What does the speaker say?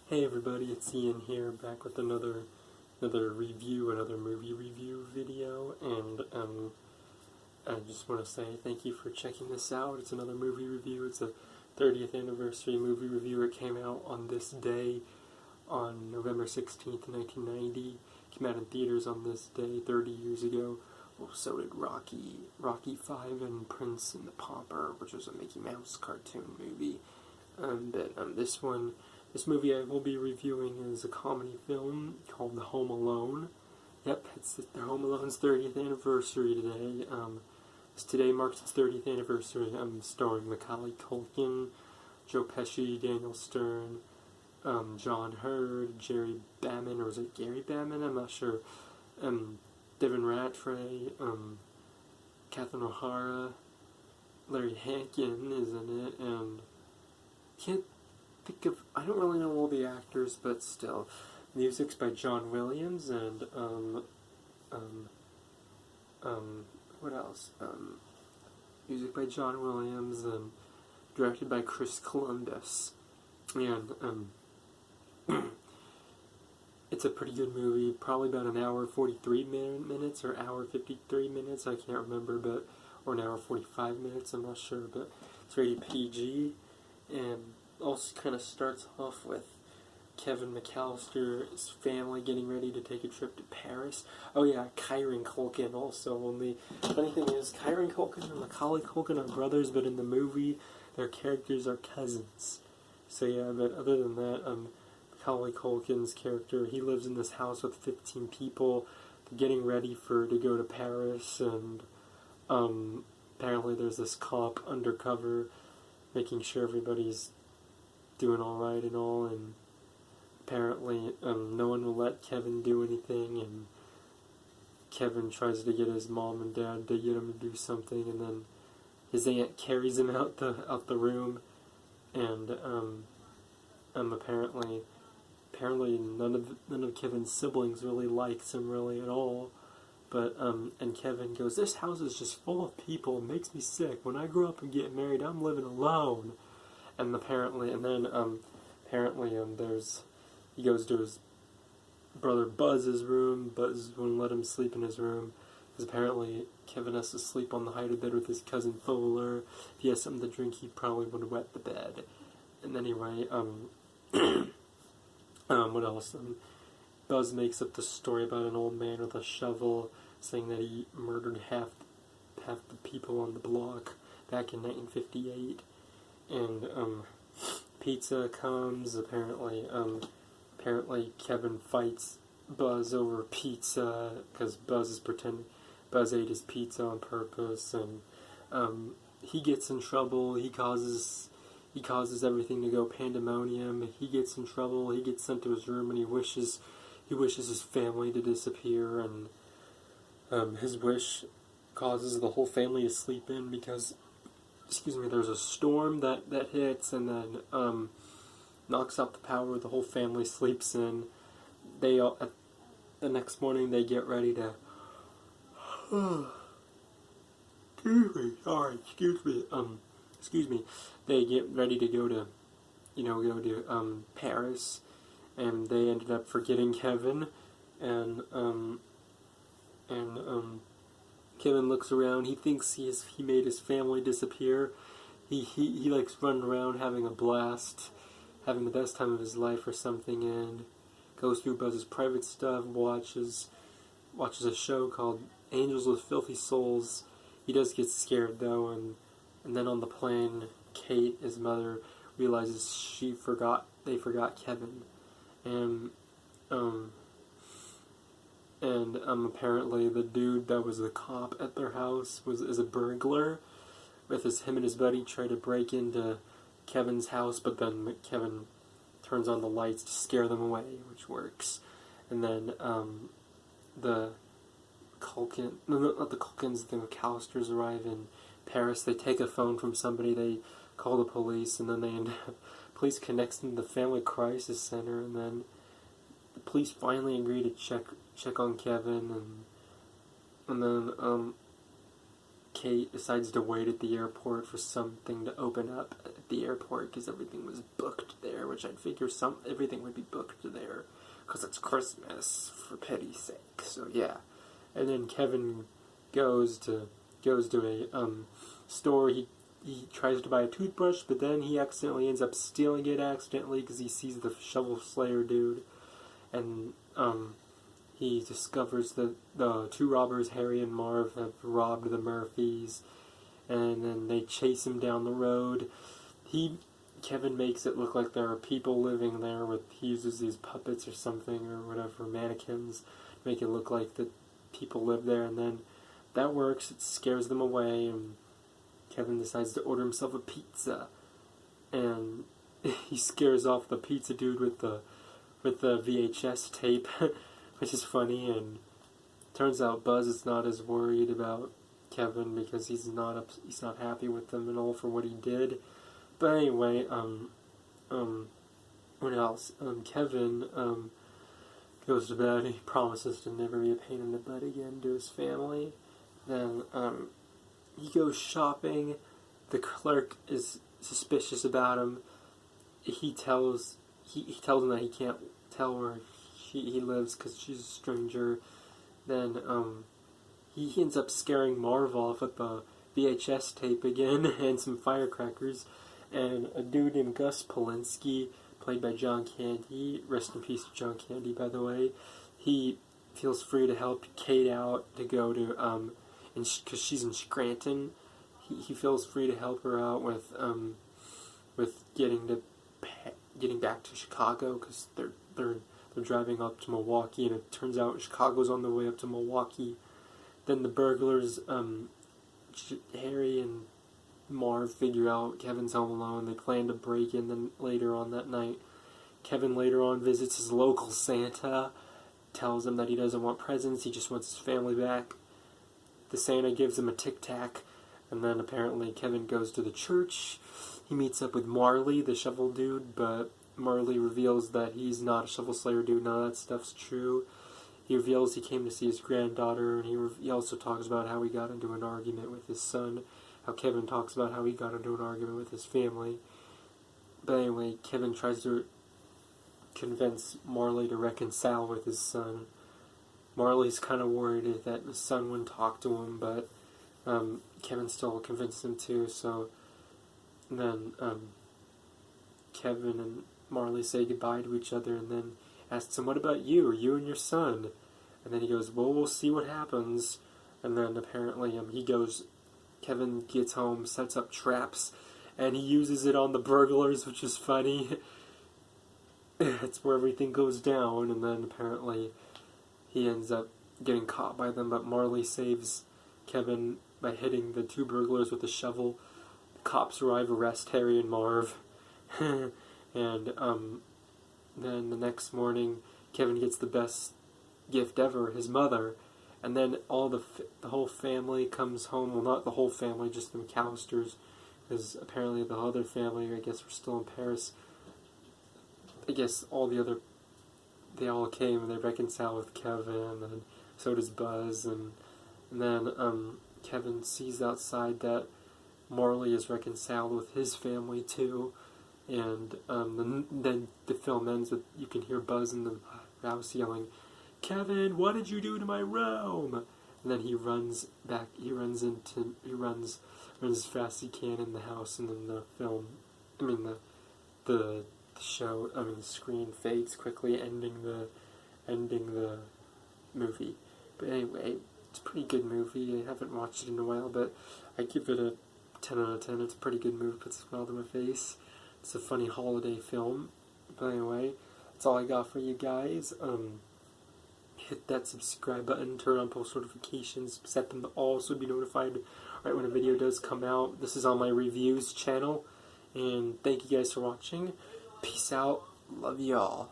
Hey everybody, it's Ian here, back with another movie review video, and I just want to say thank you for checking this out. It's another movie review. It's a 30th anniversary movie review. It came out on this day, on November 16th, 1990. It came out in theaters on this day 30 years ago. Well, so did Rocky V and Prince and the Pauper, which was a Mickey Mouse cartoon movie. This movie I will be reviewing is a comedy film called The Home Alone. Yep, it's the Home Alone's 30th anniversary today. Today marks its 30th anniversary. Starring Macaulay Culkin, Joe Pesci, Daniel Stern, John Hurd, Jerry Bateman, or was it Gary Bateman? I'm not sure. Devin Ratray, Catherine O'Hara, Larry Hankin is in it, and I don't really know all the actors, but still. Music's by John Williams, and, what else? Music by John Williams, and directed by Chris Columbus. And, it's a pretty good movie, probably about an hour 43 minutes, or hour 53 minutes, I can't remember, or an hour 45 minutes, I'm not sure, but it's rated PG, and also kind of starts off with Kevin McAllister's family getting ready to take a trip to Paris. Oh yeah, Kieran Culkin also. Only funny thing is, Kieran Culkin and Macaulay Culkin are brothers, but in the movie, their characters are cousins. So yeah, but other than that, Macaulay Culkin's character, he lives in this house with 15 people. They're getting ready to go to Paris, and apparently there's this cop undercover making sure everybody's doing alright and all, and apparently no one will let Kevin do anything, and Kevin tries to get his mom and dad to get him to do something, and then his aunt carries him out the room, and apparently none of Kevin's siblings really likes him really at all, but and Kevin goes, "This house is just full of people, it makes me sick. When I grow up and get married, I'm living alone." And apparently he goes to his brother Buzz's room. Buzz won't let him sleep in his room, because apparently Kevin has to sleep on the hide bed with his cousin Fowler. If he has something to drink, he probably would wet the bed. And anyway, what else? Buzz makes up the story about an old man with a shovel, saying that he murdered half the people on the block back in 1958. And pizza comes. Apparently Kevin fights Buzz over pizza because Buzz ate his pizza on purpose, and he gets in trouble. He causes everything to go pandemonium. He gets in trouble. He gets sent to his room, and he wishes his family to disappear, and his wish causes the whole family to sleep in because, there's a storm that hits, and then knocks out the power. The whole family sleeps in. The next morning they get ready to they get ready to go to Paris, and they ended up forgetting Kevin, and Kevin looks around. He thinks he made his family disappear. He likes running around having a blast, having the best time of his life or something, and goes through Buzz's private stuff, watches a show called Angels with Filthy Souls. He does get scared though, and then on the plane, Kate, his mother, realizes they forgot Kevin, and apparently the dude that was the cop at their house is a burglar. Him and his buddy try to break into Kevin's house, but then Kevin turns on the lights to scare them away, which works. And then the McAllisters arrive in Paris. They take a phone from somebody, they call the police, and then police connects them to the Family Crisis Center, and then the police finally agree to check on Kevin, and then Kate decides to wait at the airport for something to open up the airport because everything was booked there, which I'd figure everything would be booked there because it's Christmas, for pity's sake. So yeah, and then Kevin goes to a store. He tries to buy a toothbrush, but then he accidentally ends up stealing it accidentally because he sees the Shovel Slayer dude, and he discovers that the two robbers, Harry and Marv, have robbed the Murphys, and then they chase him down the road. Kevin makes it look like there are people living there. He uses these puppets or something or whatever, mannequins, to make it look like that people live there, and then that works. It scares them away, and Kevin decides to order himself a pizza, and he scares off the pizza dude with the VHS tape, which is funny. And turns out Buzz is not as worried about Kevin because he's not happy with them and all for what he did. But anyway, what else? Kevin goes to bed. He promises to never be a pain in the butt again to his family. Then he goes shopping. The clerk is suspicious about him. He tells him that he can't tell where he lives because she's a stranger. Then he ends up scaring Marv off with the VHS tape again and some firecrackers. And a dude named Gus Polinski, played by John Candy, rest in peace to John Candy, by the way, he feels free to help Kate out to go to, because she's in Scranton. He feels free to help her out with getting back to Chicago because they're driving up to Milwaukee, and it turns out Chicago's on the way up to Milwaukee. Then the burglars, Harry and Marv figure out Kevin's home alone. They plan to break in. Then later on that night, Kevin later on visits his local Santa, tells him that he doesn't want presents, he just wants his family back. The Santa gives him a Tic Tac, and then apparently Kevin goes to the church. He meets up with Marley, the shovel dude, but Marley reveals that he's not a Shovel Slayer dude. None of that stuff's true. He reveals he came to see his granddaughter, and he also talks about how he got into an argument with his son. How Kevin talks about how he got into an argument with his family. But anyway, Kevin tries to convince Marley to reconcile with his son. Marley's kind of worried that his son wouldn't talk to him, but Kevin still convinced him to. So then Kevin and Marley say goodbye to each other, and then asks him, "What about you? Or you and your son?" And then he goes, "Well, we'll see what happens." And then apparently Kevin gets home, sets up traps, and he uses it on the burglars, which is funny. It's where everything goes down, and then apparently he ends up getting caught by them, but Marley saves Kevin by hitting the two burglars with a shovel. The cops arrive, arrest Harry and Marv, and then the next morning, Kevin gets the best gift ever, his mother. And then the whole family comes home. Well, not the whole family, just the McAllisters, because apparently the other family, I guess, were still in Paris. I guess they all came and they reconcile with Kevin, and so does Buzz. And then Kevin sees outside that Marley is reconciled with his family too. And then the film ends with, you can hear Buzz in the house yelling, "Kevin, what did you do to my room?" And then he runs as fast as he can in the house, and then the screen fades quickly, ending the movie. But anyway, it's a pretty good movie. I haven't watched it in a while, but I give it a 10 out of 10. It's a pretty good movie, puts a smile to my face. It's a funny holiday film. But anyway, that's all I got for you guys. Hit that subscribe button, turn on post notifications, set them to all so be notified right when a video does come out. This is on my reviews channel, and thank you guys for watching. Peace out. Love y'all.